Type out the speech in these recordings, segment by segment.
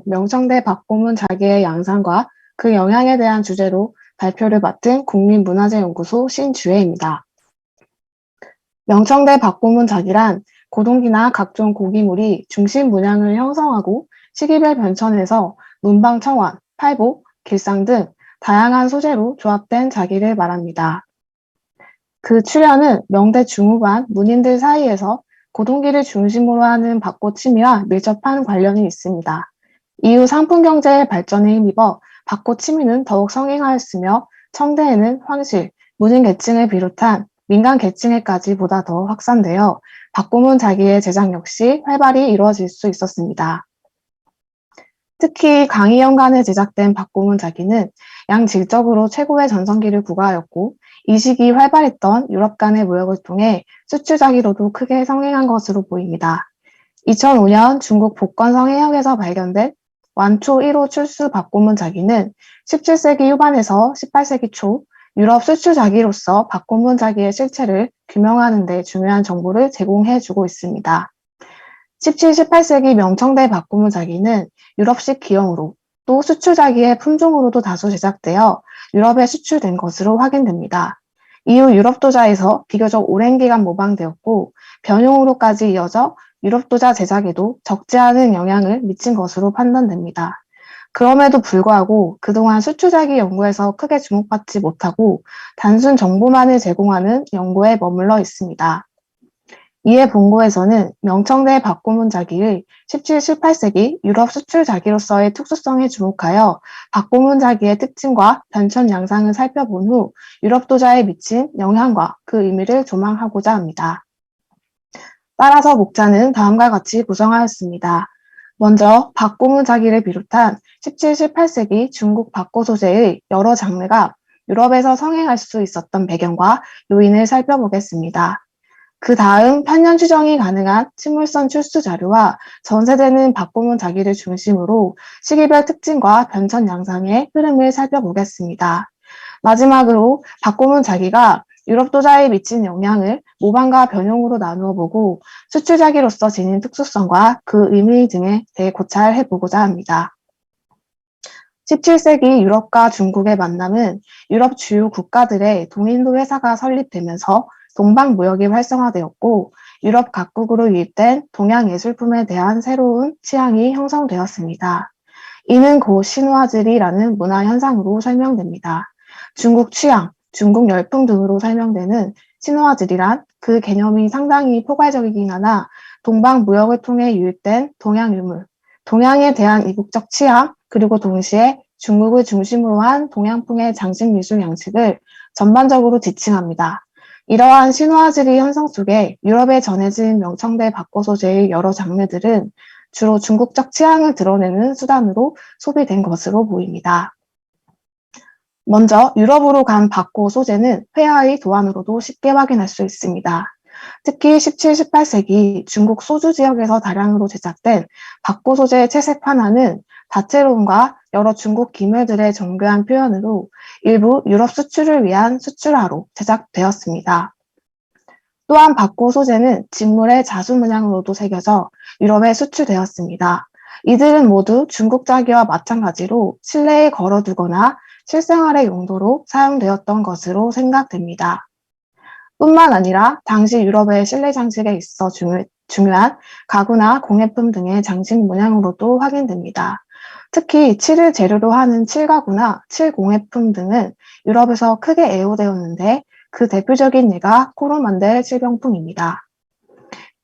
명청대 박보문 자기의 양상과 그 영향에 대한 주제로 발표를 맡은 국민문화재연구소 신주혜입니다. 명청대 박보문 자기란 고동기나 각종 고기물이 중심 문양을 형성하고 시기별 변천에서 문방 청원, 팔복, 길상 등 다양한 소재로 조합된 자기를 말합니다. 그 출현은 명대 중후반 문인들 사이에서 고동기를 중심으로 하는 박고 취미와 밀접한 관련이 있습니다. 이후 상품경제의 발전에 힘입어 박고 취미는 더욱 성행하였으며 청대에는 황실, 문인 계층을 비롯한 민간 계층에까지 보다 더 확산되어 박고문 자기의 제작 역시 활발히 이루어질 수 있었습니다. 특히 강희연간에 제작된 박고문 자기는 양질적으로 최고의 전성기를 구가하였고 이 시기 활발했던 유럽 간의 무역을 통해 수출 자기로도 크게 성행한 것으로 보입니다. 2005년 중국 복건성 해역에서 발견된 완초 1호 출수 박고문 자기는 17세기 후반에서 18세기 초 유럽 수출 자기로서 박고문 자기의 실체를 규명하는 데 중요한 정보를 제공해주고 있습니다. 17, 18세기 명청대 박고문 자기는 유럽식 기형으로 또 수출 자기의 품종으로도 다수 제작되어 유럽에 수출된 것으로 확인됩니다. 이후 유럽 도자에서 비교적 오랜 기간 모방되었고 변형으로까지 이어져 유럽 도자 제작에도 적지 않은 영향을 미친 것으로 판단됩니다. 그럼에도 불구하고 그동안 수출자기 연구에서 크게 주목받지 못하고 단순 정보만을 제공하는 연구에 머물러 있습니다. 이에 본고에서는 명청대 박고문 자기의 17, 18세기 유럽 수출 자기로서의 특수성에 주목하여 박고문 자기의 특징과 변천 양상을 살펴본 후 유럽 도자에 미친 영향과 그 의미를 조망하고자 합니다. 따라서 목차는 다음과 같이 구성하였습니다. 먼저 박고문 자기를 비롯한 17, 18세기 중국 박고 소재의 여러 장르가 유럽에서 성행할 수 있었던 배경과 요인을 살펴보겠습니다. 그 다음 편년 추정이 가능한 식물선 출수 자료와 전세되는 박고문 자기를 중심으로 시기별 특징과 변천 양상의 흐름을 살펴보겠습니다. 마지막으로 박고문 자기가 유럽 도자에 미친 영향을 모방과 변형으로 나누어 보고 수출 자기로서 지닌 특수성과 그 의미 등에 대해 고찰해 보고자 합니다. 17세기 유럽과 중국의 만남은 유럽 주요 국가들의 동인도 회사가 설립되면서 동방무역이 활성화되었고 유럽 각국으로 유입된 동양 예술품에 대한 새로운 취향이 형성되었습니다. 이는 고 신화질이라는 문화 현상으로 설명됩니다. 중국 취향, 중국 열풍 등으로 설명되는 신화질이란 그 개념이 상당히 포괄적이긴 하나 동방무역을 통해 유입된 동양 유물, 동양에 대한 이국적 취향, 그리고 동시에 중국을 중심으로 한 동양풍의 장식미술 양식을 전반적으로 지칭합니다. 이러한 신화질의 현상 속에 유럽에 전해진 명청대 박고 소재의 여러 장르들은 주로 중국적 취향을 드러내는 수단으로 소비된 것으로 보입니다. 먼저 유럽으로 간 박고 소재는 회화의 도안으로도 쉽게 확인할 수 있습니다. 특히 17, 18세기 중국 소주 지역에서 다량으로 제작된 박고 소재의 채색 하나는 다채로움과 여러 중국 기물들의 정교한 표현으로 일부 유럽 수출을 위한 수출화로 제작되었습니다. 또한 박고 소재는 직물의 자수 문양으로도 새겨져 유럽에 수출되었습니다. 이들은 모두 중국 자기와 마찬가지로 실내에 걸어두거나 실생활의 용도로 사용되었던 것으로 생각됩니다. 뿐만 아니라 당시 유럽의 실내 장식에 있어 중요한 가구나 공예품 등의 장식 문양으로도 확인됩니다. 특히 칠을 재료로 하는 칠가구나 칠공예품 등은 유럽에서 크게 애호되었는데 그 대표적인 예가 코로만델 칠병풍입니다.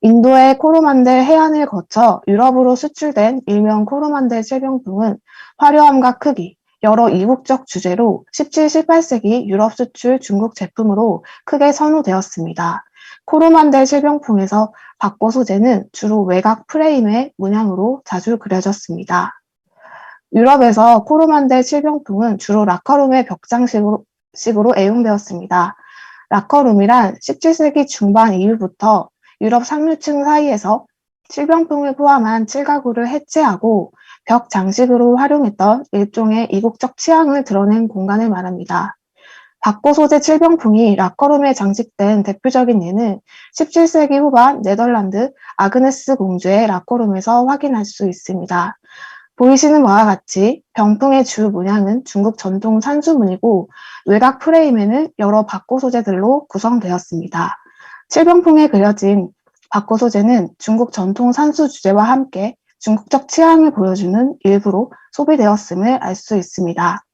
인도의 코로만델 해안을 거쳐 유럽으로 수출된 일명 코로만델 칠병풍은 화려함과 크기, 여러 이국적 주제로 17, 18세기 유럽 수출 중국 제품으로 크게 선호되었습니다. 코로만델 칠병풍에서 박고 소재는 주로 외곽 프레임의 문양으로 자주 그려졌습니다. 유럽에서 코로만델 칠병풍은 주로 라커룸의 벽장식으로 애용되었습니다. 라커룸이란 17세기 중반 이후부터 유럽 상류층 사이에서 칠병풍을 포함한 칠가구를 해체하고 벽 장식으로 활용했던 일종의 이국적 취향을 드러낸 공간을 말합니다. 박고 소재 칠병풍이 라커룸에 장식된 대표적인 예는 17세기 후반 네덜란드 아그네스 공주의 라커룸에서 확인할 수 있습니다. 보이시는 바와 같이 병풍의 주 문양은 중국 전통 산수문이고 외곽 프레임에는 여러 박고 소재들로 구성되었습니다. 칠병풍에 그려진 박고 소재는 중국 전통 산수 주제와 함께 중국적 취향을 보여주는 일부로 소비되었음을 알 수 있습니다.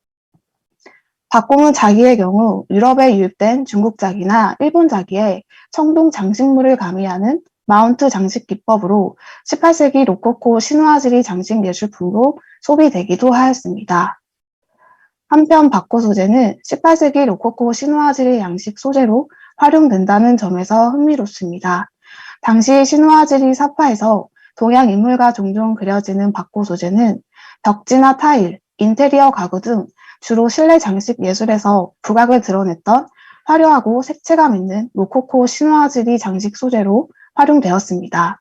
박공은 자기의 경우 유럽에 유입된 중국 자기나 일본 자기의 청동 장식물을 가미하는 마운트 장식 기법으로 18세기 로코코 신화지리 장식 예술품으로 소비되기도 하였습니다. 한편 박고 소재는 18세기 로코코 신화지리 양식 소재로 활용된다는 점에서 흥미롭습니다. 당시 신화지리 사파에서 동양 인물과 종종 그려지는 박고 소재는 벽지나 타일, 인테리어 가구 등 주로 실내 장식 예술에서 부각을 드러냈던 화려하고 색채감 있는 로코코 신화지리 장식 소재로 활용되었습니다.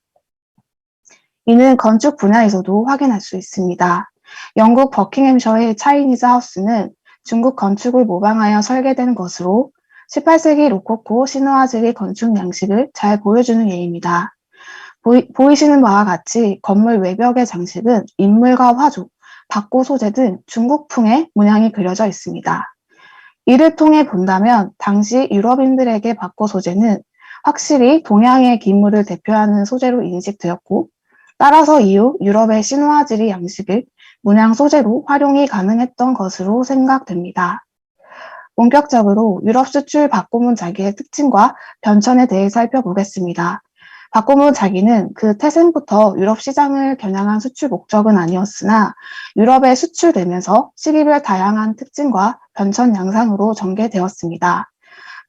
이는 건축 분야에서도 확인할 수 있습니다. 영국 버킹햄셔의 차이니즈 하우스는 중국 건축을 모방하여 설계된 것으로 18세기 로코코 신화지리 건축 양식을 잘 보여주는 예입니다. 보이시는 바와 같이 건물 외벽의 장식은 인물과 화조, 박고 소재 등 중국풍의 문양이 그려져 있습니다. 이를 통해 본다면 당시 유럽인들에게 박고 소재는 확실히 동양의 기물을 대표하는 소재로 인식되었고, 따라서 이후 유럽의 신화지리 양식을 문양 소재로 활용이 가능했던 것으로 생각됩니다. 본격적으로 유럽 수출 박고문 자기의 특징과 변천에 대해 살펴보겠습니다. 박고문 자기는 그 태생부터 유럽 시장을 겨냥한 수출 목적은 아니었으나 유럽에 수출되면서 시기별 다양한 특징과 변천 양상으로 전개되었습니다.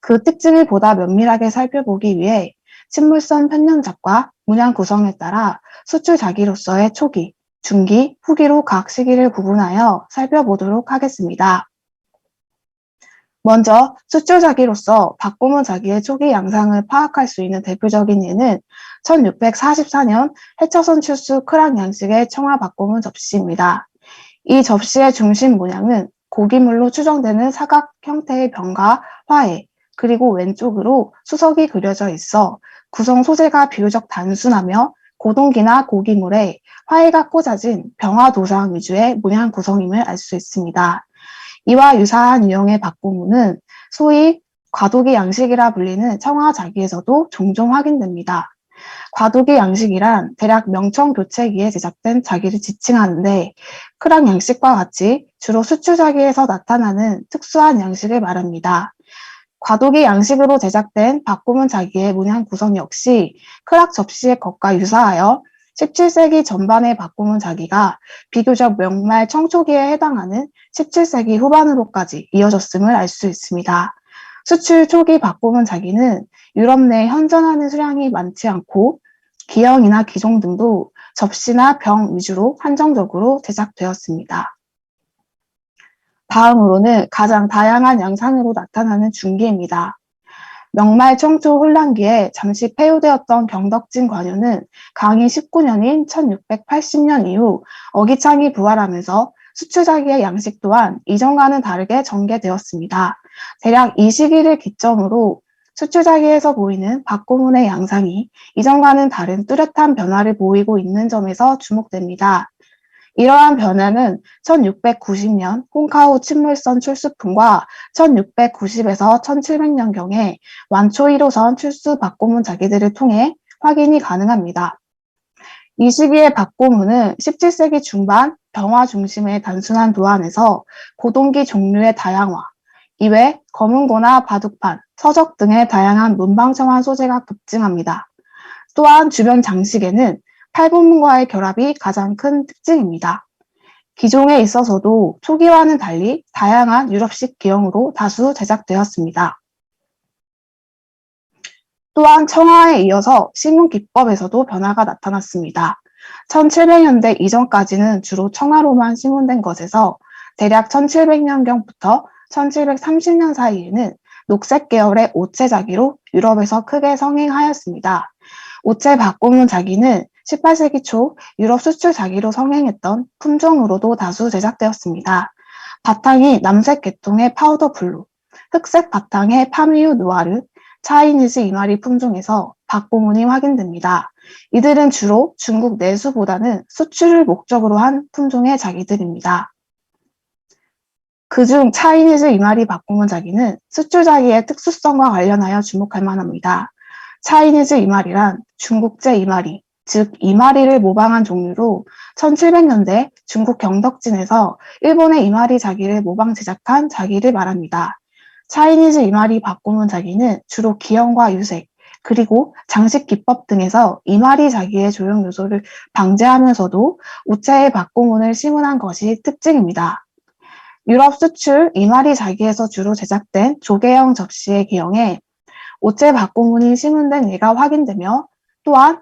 그 특징을 보다 면밀하게 살펴보기 위해 식물선 편년작과 문양 구성에 따라 수출 자기로서의 초기, 중기, 후기로 각 시기를 구분하여 살펴보도록 하겠습니다. 먼저 수출 자기로서 박고문 자기의 초기 양상을 파악할 수 있는 대표적인 예는 1644년 해처선 출수 크락 양식의 청화 박고문 접시입니다. 이 접시의 중심 모양은 고기물로 추정되는 사각 형태의 병과 화해, 그리고 왼쪽으로 수석이 그려져 있어 구성 소재가 비교적 단순하며 고동기나 고기물에 화해가 꽂아진 병화 도상 위주의 모양 구성임을 알 수 있습니다. 이와 유사한 유형의 박고문은 소위 과도기 양식이라 불리는 청화자기에서도 종종 확인됩니다. 과도기 양식이란 대략 명청 교체기에 제작된 자기를 지칭하는데 크락 양식과 같이 주로 수출자기에서 나타나는 특수한 양식을 말합니다. 과도기 양식으로 제작된 박고문 자기의 문양 구성 역시 크락 접시의 것과 유사하여 17세기 전반의 박고문 자기가 비교적 명말 청초기에 해당하는 17세기 후반으로까지 이어졌음을 알 수 있습니다. 수출 초기 박고문 자기는 유럽 내에 현존하는 수량이 많지 않고 기형이나 기종 등도 접시나 병 위주로 한정적으로 제작되었습니다. 다음으로는 가장 다양한 양상으로 나타나는 중기입니다. 명말 청초 혼란기에 잠시 폐유되었던 경덕진 관유는 강희 19년인 1680년 이후 어기창이 부활하면서 수출자기의 양식 또한 이전과는 다르게 전개되었습니다. 대략 이 시기를 기점으로 수출자기에서 보이는 박고문의 양상이 이전과는 다른 뚜렷한 변화를 보이고 있는 점에서 주목됩니다. 이러한 변화는 1690년 홍카오 침물선 출수품과 1690에서 1700년경에 완초 1호선 출수 박고문 자기들을 통해 확인이 가능합니다. 이 시기의 박고문은 17세기 중반 병화 중심의 단순한 도안에서 고동기 종류의 다양화, 이외 검은고나 바둑판, 서적 등의 다양한 문방청한 소재가 급증합니다. 또한 주변 장식에는 팔부문과의 결합이 가장 큰 특징입니다. 기종에 있어서도 초기와는 달리 다양한 유럽식 기형으로 다수 제작되었습니다. 또한 청화에 이어서 시문 기법에서도 변화가 나타났습니다. 1700년대 이전까지는 주로 청화로만 시문된 것에서 대략 1700년경부터 1730년 사이에는 녹색 계열의 오체 자기로 유럽에서 크게 성행하였습니다. 오체 박고문 자기는 18세기 초 유럽 수출 자기로 성행했던 품종으로도 다수 제작되었습니다. 바탕이 남색 계통의 파우더 블루, 흑색 바탕의 파미유 누아르, 차이니즈 이마리 품종에서 박고문이 확인됩니다. 이들은 주로 중국 내수보다는 수출을 목적으로 한 품종의 자기들입니다. 그중 차이니즈 이마리 박고문 자기는 수출 자기의 특수성과 관련하여 주목할 만합니다. 차이니즈 이마리란 중국제 이마리, 즉 이마리를 모방한 종류로 1700년대 중국 경덕진에서 일본의 이마리 자기를 모방 제작한 자기를 말합니다. 차이니즈 이마리 박고문 자기는 주로 기형과 유색, 그리고 장식 기법 등에서 이마리 자기의 조형 요소를 방제하면서도 우체의 박고문을 심은한 것이 특징입니다. 유럽 수출 이마리 자기에서 주로 제작된 조개형 접시의 기형에 우체 박고문이 심은된 예가 확인되며, 또한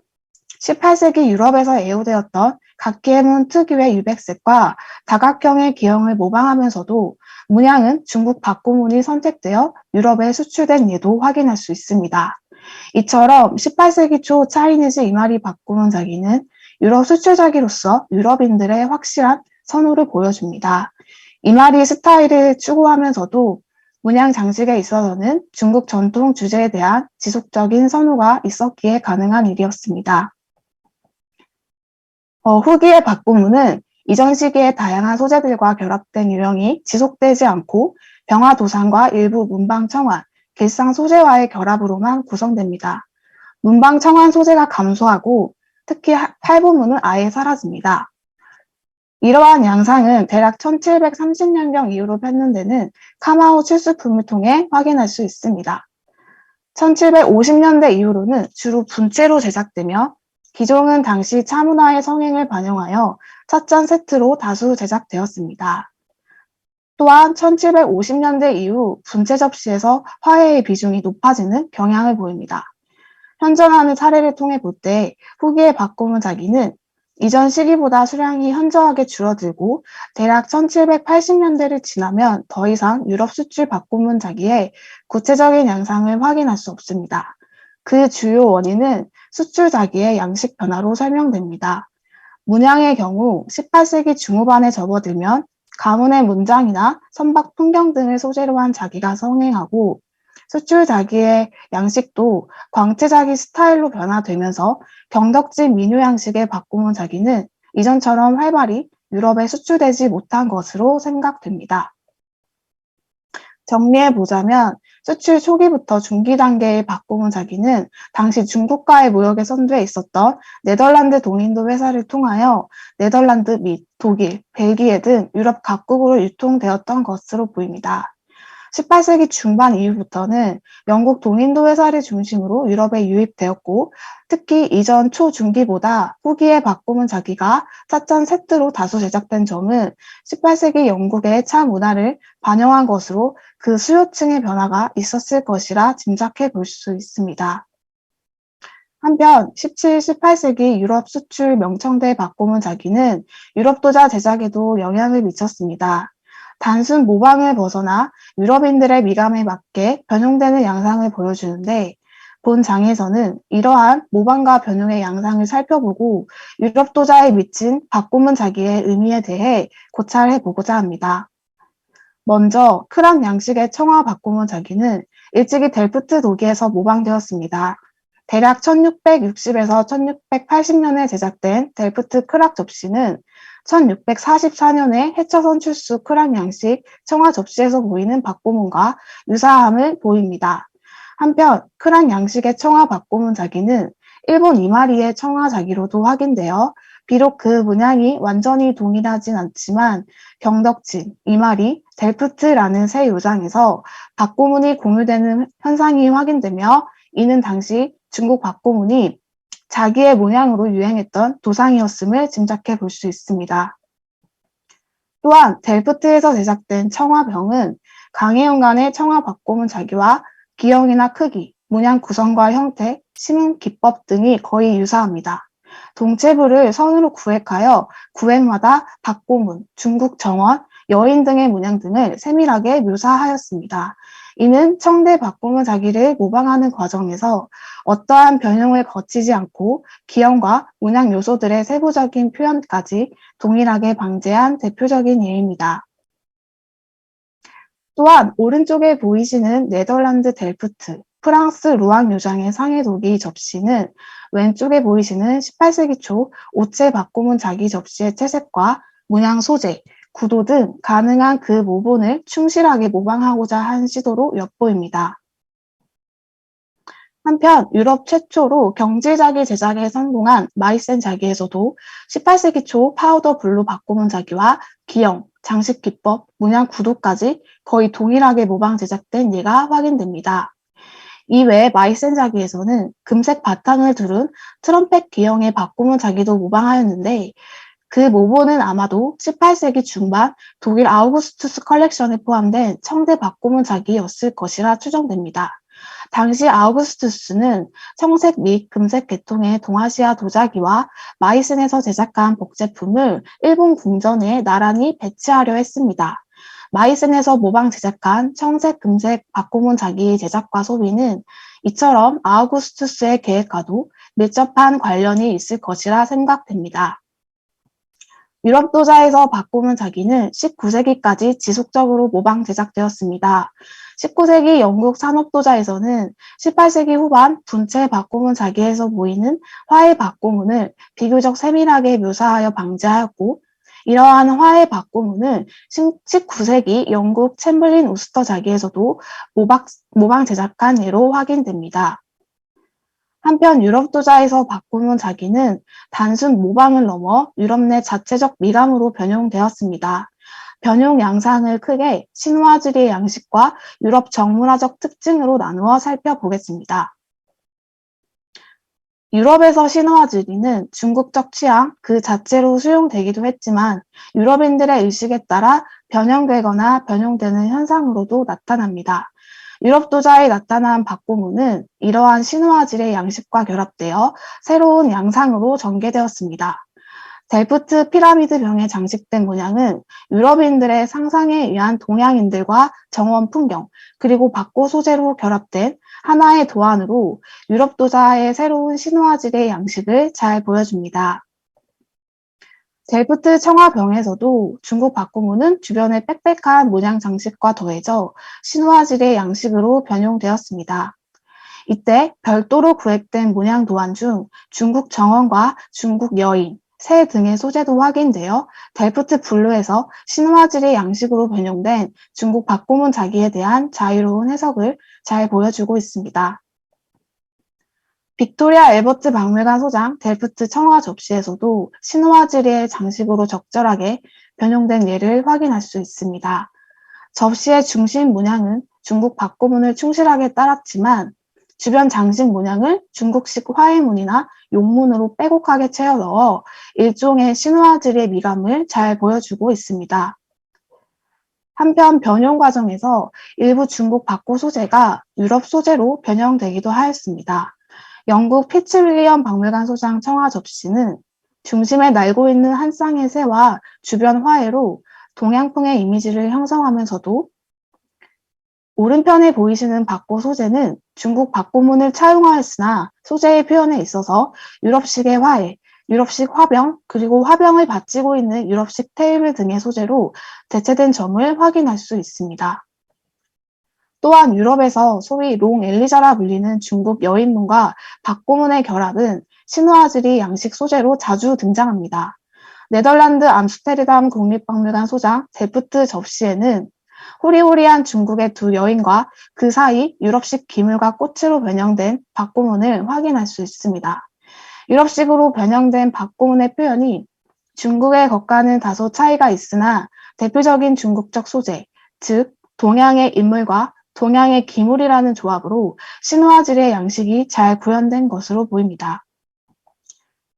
18세기 유럽에서 애호되었던 각기의 특유의 유백색과 다각형의 기형을 모방하면서도 문양은 중국 박고문이 선택되어 유럽에 수출된 예도 확인할 수 있습니다. 이처럼 18세기 초 차이니즈 이마리 박고문 자기는 유럽 수출 자기로서 유럽인들의 확실한 선호를 보여줍니다. 이마리 스타일을 추구하면서도 문양 장식에 있어서는 중국 전통 주제에 대한 지속적인 선호가 있었기에 가능한 일이었습니다. 후기의 박고문은 이전 시기의 다양한 소재들과 결합된 유형이 지속되지 않고 병화도상과 일부 문방청환, 길상 소재와의 결합으로만 구성됩니다. 문방청환 소재가 감소하고 특히 팔부문은 아예 사라집니다. 이러한 양상은 대략 1730년경 이후로 편년되는 카마오 출수품을 통해 확인할 수 있습니다. 1750년대 이후로는 주로 분체로 제작되며 기종은 당시 차문화의 성행을 반영하여 찻잔 세트로 다수 제작되었습니다. 또한 1750년대 이후 분체 접시에서 화해의 비중이 높아지는 경향을 보입니다. 현존하는 사례를 통해 볼 때 후기의 박고문 자기는 이전 시기보다 수량이 현저하게 줄어들고 대략 1780년대를 지나면 더 이상 유럽 수출 박고문 자기의 구체적인 양상을 확인할 수 없습니다. 그 주요 원인은 수출 자기의 양식 변화로 설명됩니다. 문양의 경우 18세기 중후반에 접어들면 가문의 문장이나 선박 풍경 등을 소재로 한 자기가 성행하고, 수출 자기의 양식도 광채 자기 스타일로 변화되면서 경덕진 민요 양식의 박고문 자기는 이전처럼 활발히 유럽에 수출되지 못한 것으로 생각됩니다. 정리해보자면 수출 초기부터 중기 단계의 박고문 자기는 당시 중국과의 무역에 선두에 있었던 네덜란드 동인도 회사를 통하여 네덜란드 및 독일, 벨기에 등 유럽 각국으로 유통되었던 것으로 보입니다. 18세기 중반 이후부터는 영국 동인도 회사를 중심으로 유럽에 유입되었고, 특히 이전 초중기보다 후기의 박고문 자기가 찻잔 세트로 다수 제작된 점은 18세기 영국의 차 문화를 반영한 것으로 그 수요층의 변화가 있었을 것이라 짐작해 볼 수 있습니다. 한편 17, 18세기 유럽 수출 명청대 박고문 자기는 유럽 도자 제작에도 영향을 미쳤습니다. 단순 모방을 벗어나 유럽인들의 미감에 맞게 변형되는 양상을 보여주는데, 본 장에서는 이러한 모방과 변형의 양상을 살펴보고 유럽 도자에 미친 박고문 자기의 의미에 대해 고찰해보고자 합니다. 먼저 크랑 양식의 청화 박고문 자기는 일찍이 델프트 독일에서 모방되었습니다. 대략 1660에서 1680년에 제작된 델프트 크락 접시는 1644년에 해처선 출수 크랑 양식 청화 접시에서 보이는 박고문과 유사함을 보입니다. 한편 크랑 양식의 청화 박고문 자기는 일본 이마리의 청화 자기로도 확인되어 비록 그 문양이 완전히 동일하진 않지만 경덕진, 이마리, 델프트라는 세 요장에서 박고문이 공유되는 현상이 확인되며, 이는 당시 중국 박고문이 자기의 모양으로 유행했던 도상이었음을 짐작해 볼 수 있습니다. 또한 델프트에서 제작된 청화병은 강해연간의 청화 박고문 자기와 기형이나 크기, 문양 구성과 형태, 심은 기법 등이 거의 유사합니다. 동체부를 선으로 구획하여 구획마다 박고문, 중국 정원, 여인 등의 문양 등을 세밀하게 묘사하였습니다. 이는 청대 박고문 자기를 모방하는 과정에서 어떠한 변형을 거치지 않고 기형과 문양 요소들의 세부적인 표현까지 동일하게 방제한 대표적인 예입니다. 또한 오른쪽에 보이시는 네덜란드 델프트, 프랑스 루앙 요정의 상해도기 접시는 왼쪽에 보이시는 18세기 초 오체 박고문 자기 접시의 채색과 문양 소재, 구도 등 가능한 그 모본을 충실하게 모방하고자 한 시도로 엿보입니다. 한편 유럽 최초로 경질자기 제작에 성공한 마이센 자기에서도 18세기 초 파우더 블루 박고문 자기와 기형, 장식 기법, 문양 구도까지 거의 동일하게 모방 제작된 예가 확인됩니다. 이외에 마이센 자기에서는 금색 바탕을 두른 트럼펫 기형의 박고문 자기도 모방하였는데 그 모본은 아마도 18세기 중반 독일 아우구스투스 컬렉션에 포함된 청대 박고문 자기였을 것이라 추정됩니다. 당시 아우구스투스는 청색 및 금색 계통의 동아시아 도자기와 마이센에서 제작한 복제품을 일본 궁전에 나란히 배치하려 했습니다. 마이센에서 모방 제작한 청색, 금색 박고문 자기 제작과 소비는 이처럼 아우구스투스의 계획과도 밀접한 관련이 있을 것이라 생각됩니다. 유럽 도자에서 박고문 자기는 19세기까지 지속적으로 모방 제작되었습니다. 19세기 영국 산업도자에서는 18세기 후반 분체 박고문 자기에서 보이는 화해 박고문을 비교적 세밀하게 묘사하여 방지하였고 이러한 화해 박고문은 19세기 영국 챔블린 우스터 자기에서도 모방 제작한 예로 확인됩니다. 한편 유럽 도자에서 박고문 자기는 단순 모방을 넘어 유럽 내 자체적 미감으로 변형되었습니다. 변형 양상을 크게 신화지리의 양식과 유럽 정문화적 특징으로 나누어 살펴보겠습니다. 유럽에서 신화지리는 중국적 취향 그 자체로 수용되기도 했지만 유럽인들의 의식에 따라 변형되거나 변형되는 현상으로도 나타납니다. 유럽 도자에 나타난 박고문은 이러한 신화질의 양식과 결합되어 새로운 양상으로 전개되었습니다. 델프트 피라미드 병에 장식된 문양은 유럽인들의 상상에 의한 동양인들과 정원 풍경, 그리고 박고 소재로 결합된 하나의 도안으로 유럽 도자의 새로운 신화질의 양식을 잘 보여줍니다. 델프트 청화병에서도 중국 박고문은 주변의 빽빽한 문양 장식과 더해져 신화질의 양식으로 변형되었습니다. 이때 별도로 구획된 문양 도안 중 중국 정원과 중국 여인, 새 등의 소재도 확인되어 델프트 블루에서 신화질의 양식으로 변형된 중국 박고문 자기에 대한 자유로운 해석을 잘 보여주고 있습니다. 빅토리아 엘버트 박물관 소장 델프트 청화 접시에서도 신화지리의 장식으로 적절하게 변형된 예를 확인할 수 있습니다. 접시의 중심 문양은 중국 박고문을 충실하게 따랐지만 주변 장식 문양을 중국식 화해문이나 용문으로 빼곡하게 채워 넣어 일종의 신화지리의 미감을 잘 보여주고 있습니다. 한편 변형 과정에서 일부 중국 박고 소재가 유럽 소재로 변형되기도 하였습니다. 영국 피츠윌리엄 박물관 소장 청화 접시는 중심에 날고 있는 한 쌍의 새와 주변 화해로 동양풍의 이미지를 형성하면서도 오른편에 보이시는 박고 소재는 중국 박고문을 차용하였으나 소재의 표현에 있어서 유럽식의 화해, 유럽식 화병, 그리고 화병을 받치고 있는 유럽식 테이블 등의 소재로 대체된 점을 확인할 수 있습니다. 또한 유럽에서 소위 롱 엘리자라 불리는 중국 여인문과 박고문의 결합은 신화지리 양식 소재로 자주 등장합니다. 네덜란드 암스테르담 국립박물관 소장 델프트 접시에는 호리호리한 중국의 두 여인과 그 사이 유럽식 기물과 꽃으로 변형된 박고문을 확인할 수 있습니다. 유럽식으로 변형된 박고문의 표현이 중국의 것과는 다소 차이가 있으나 대표적인 중국적 소재, 즉 동양의 인물과 동양의 기물이라는 조합으로 신화질의 양식이 잘 구현된 것으로 보입니다.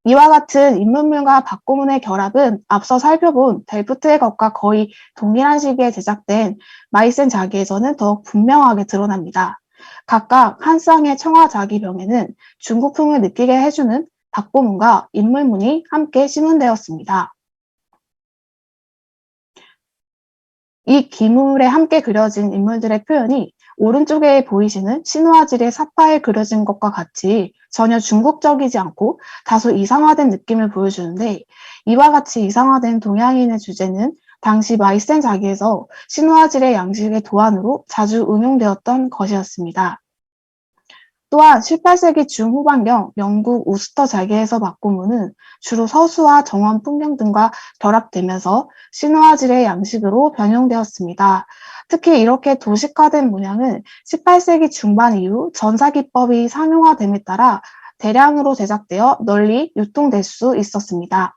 이와 같은 인물물과 박고문의 결합은 앞서 살펴본 델프트의 것과 거의 동일한 시기에 제작된 마이센 자기에서는 더욱 분명하게 드러납니다. 각각 한 쌍의 청화 자기병에는 중국풍을 느끼게 해주는 박고문과 인물문이 함께 시문되었습니다. 이 기물에 함께 그려진 인물들의 표현이 오른쪽에 보이시는 신화질의 사파에 그려진 것과 같이 전혀 중국적이지 않고 다소 이상화된 느낌을 보여주는데 이와 같이 이상화된 동양인의 주제는 당시 마이센 자기에서 신화질의 양식의 도안으로 자주 응용되었던 것이었습니다. 또한 18세기 중후반경 영국 우스터 자기에서 바꾸문은 주로 서수와 정원 풍경 등과 결합되면서 신화질의 양식으로 변형되었습니다. 특히 이렇게 도식화된 문양은 18세기 중반 이후 전사기법이 상용화됨에 따라 대량으로 제작되어 널리 유통될 수 있었습니다.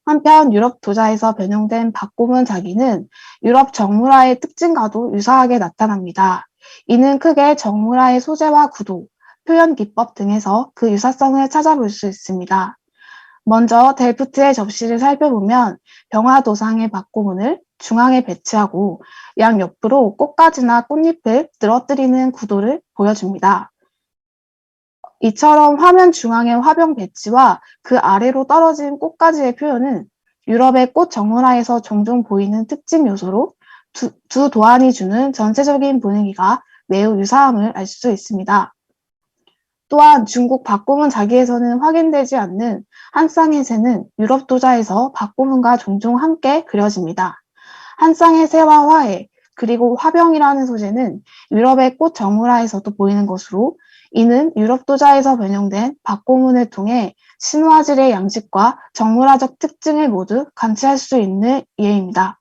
한편 유럽 도자에서 변형된 박고문 자기는 유럽 정물화의 특징과도 유사하게 나타납니다. 이는 크게 정물화의 소재와 구도, 표현 기법 등에서 그 유사성을 찾아볼 수 있습니다. 먼저 델프트의 접시를 살펴보면 병화도상의 박고문을 중앙에 배치하고 양옆으로 꽃가지나 꽃잎을 늘어뜨리는 구도를 보여줍니다. 이처럼 화면 중앙의 화병 배치와 그 아래로 떨어진 꽃가지의 표현은 유럽의 꽃 정문화에서 종종 보이는 특징 요소로 두 도안이 주는 전체적인 분위기가 매우 유사함을 알 수 있습니다. 또한 중국 박고문 자기에서는 확인되지 않는 한 쌍의 새는 유럽 도자에서 박고문과 종종 함께 그려집니다. 한 쌍의 새와 화해, 그리고 화병이라는 소재는 유럽의 꽃 정물화에서도 보이는 것으로 이는 유럽 도자에서 변형된 박고문을 통해 신화질의 양식과 정물화적 특징을 모두 감지할 수 있는 예입니다.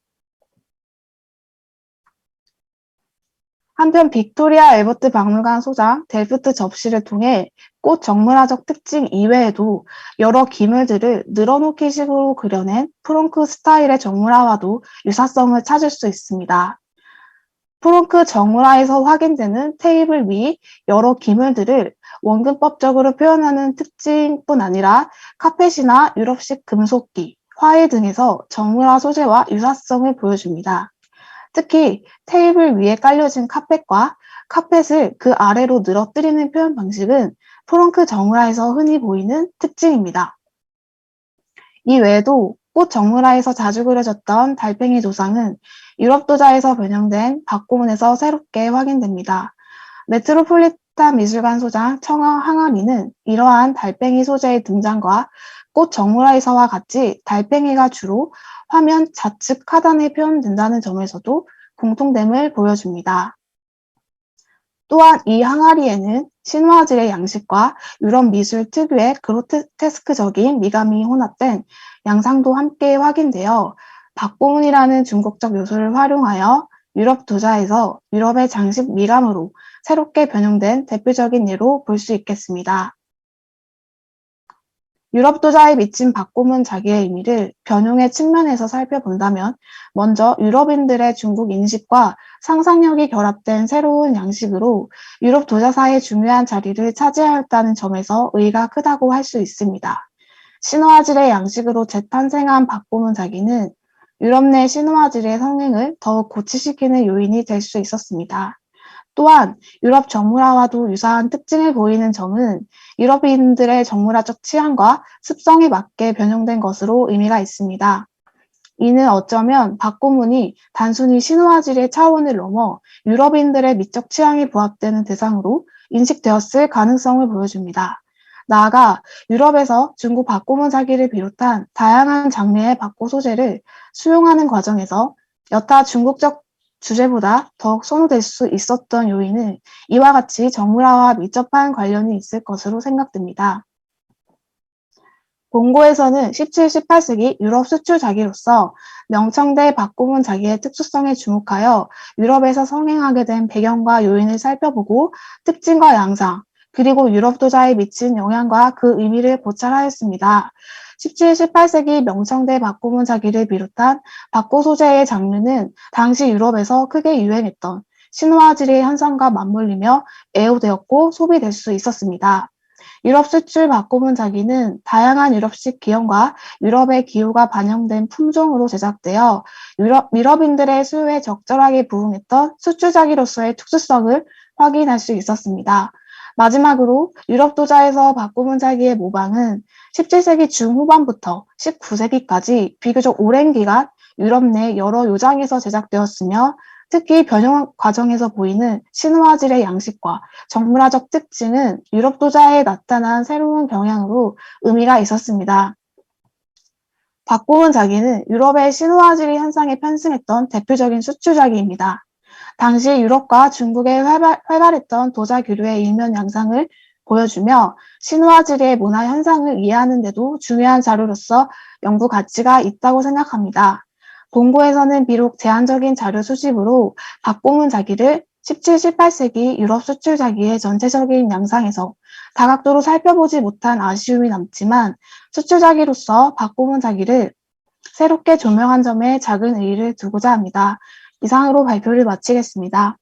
한편 빅토리아 엘버트 박물관 소장 델프트 접시를 통해 꽃 정물화적 특징 이외에도 여러 기물들을 늘어놓기 식으로 그려낸 프롱크 스타일의 정물화와도 유사성을 찾을 수 있습니다. 프롱크 정물화에서 확인되는 테이블 위 여러 기물들을 원근법적으로 표현하는 특징뿐 아니라 카펫이나 유럽식 금속기, 화일 등에서 정물화 소재와 유사성을 보여줍니다. 특히 테이블 위에 깔려진 카펫과 카펫을 그 아래로 늘어뜨리는 표현 방식은 프롱크 정물화에서 흔히 보이는 특징입니다. 이 외에도 꽃 정물화에서 자주 그려졌던 달팽이 조상은 유럽 도자에서 변형된 박고문에서 새롭게 확인됩니다. 메트로폴리탄 미술관 소장 청아 항아리는 이러한 달팽이 소재의 등장과 꽃 정물화에서와 같이 달팽이가 주로 화면 좌측 하단에 표현된다는 점에서도 공통됨을 보여줍니다. 또한 이 항아리에는 신화질의 양식과 유럽 미술 특유의 그로테스크적인 미감이 혼합된 양상도 함께 확인되어 박고문이라는 중국적 요소를 활용하여 유럽 도자에서 유럽의 장식 미감으로 새롭게 변형된 대표적인 예로 볼 수 있겠습니다. 유럽 도자에 미친 박고문 자기의 의미를 변형의 측면에서 살펴본다면 먼저 유럽인들의 중국 인식과 상상력이 결합된 새로운 양식으로 유럽 도자사의 중요한 자리를 차지하였다는 점에서 의의가 크다고 할 수 있습니다. 신화질의 양식으로 재탄생한 박고문 자기는 유럽 내 신화질의 성행을 더욱 고취시키는 요인이 될 수 있었습니다. 또한 유럽 정물화와도 유사한 특징을 보이는 점은 유럽인들의 정물화적 취향과 습성에 맞게 변형된 것으로 의미가 있습니다. 이는 어쩌면 박고문이 단순히 신화질의 차원을 넘어 유럽인들의 미적 취향이 부합되는 대상으로 인식되었을 가능성을 보여줍니다. 나아가 유럽에서 중국 박고문 자기를 비롯한 다양한 장르의 박고 소재를 수용하는 과정에서 여타 중국적 주제보다 더욱 선호될 수 있었던 요인은 이와 같이 정물화와 밀접한 관련이 있을 것으로 생각됩니다. 본고에서는 17, 18세기 유럽 수출 자기로서 명청대 박고문 자기의 특수성에 주목하여 유럽에서 성행하게 된 배경과 요인을 살펴보고 특징과 양상, 그리고 유럽 도자에 미친 영향과 그 의미를 고찰하였습니다. 17, 18세기 명청대 박고문 자기를 비롯한 박고 소재의 장르는 당시 유럽에서 크게 유행했던 신화질의 현상과 맞물리며 애호되었고 소비될 수 있었습니다. 유럽 수출 박고문 자기는 다양한 유럽식 기형과 유럽의 기후가 반영된 품종으로 제작되어 유럽인들의 수요에 적절하게 부응했던 수출 자기로서의 특수성을 확인할 수 있었습니다. 마지막으로 유럽 도자에서 박고문 자기의 모방은 17세기 중후반부터 19세기까지 비교적 오랜 기간 유럽 내 여러 요장에서 제작되었으며 특히 변형 과정에서 보이는 신화질의 양식과 정물화적 특징은 유럽 도자에 나타난 새로운 경향으로 의미가 있었습니다. 박고문 자기는 유럽의 신화질 현상에 편승했던 대표적인 수출 자기입니다. 당시 유럽과 중국에 활발했던 도자 교류의 일면 양상을 보여주며 신화지리의 문화 현상을 이해하는 데도 중요한 자료로서 연구 가치가 있다고 생각합니다. 본고에서는 비록 제한적인 자료 수집으로 박공은 자기를 17, 18세기 유럽 수출 자기의 전체적인 양상에서 다각도로 살펴보지 못한 아쉬움이 남지만 수출 자기로서 박공은 자기를 새롭게 조명한 점에 작은 의의를 두고자 합니다. 이상으로 발표를 마치겠습니다.